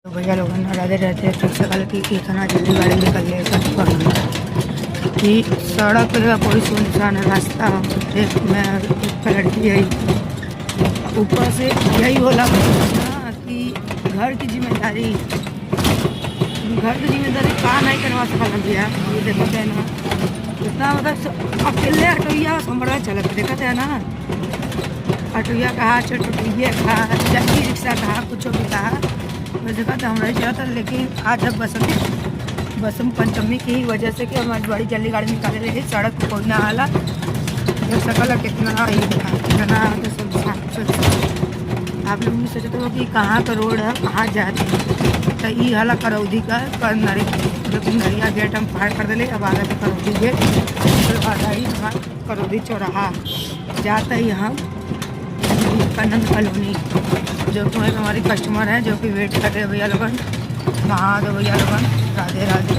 तो भैया लोग राधे रहते ठीक से कल की इतना जल्दी गाड़ी निकल ले कि सड़क पे कोई सुनसान रास्ता एक में एक लड़की है ऊपर से यही बोला कि घर की जिम्मेदारी कहाँ नहीं करवा सकल भैया। ये देखते हैं ना इतना मतलब अकेले ऑटोया संभड़ा चलत देखते हैं ना ऑटोया कहा चटोटिया कहा जबकि रिक्शा कहा कुछ भी कहा मैं देखा था हमारा चलता। लेकिन आज अब बसंत पंचमी की वजह से कि हमारी बड़ी जल्दी गाड़ी निकाले रही सड़क पर कोई ना आला जब सकल कितना इतना तो सब आप लोग भी सोचते हो कि कहाँ का रोड है कहाँ जाते तो ये हाला करौदी का नरिया गेट हम पार कर दिले। अब आगे करौदी गेट फिर आधा ही हमारा करौदी चौराहा जाता ही हम कनंद कॉलोनी जो कि हमारी कस्टमर है जो कि वेट कर रहे हैं भैया लोगन। नहा दो भैया लोगन राधे राधे।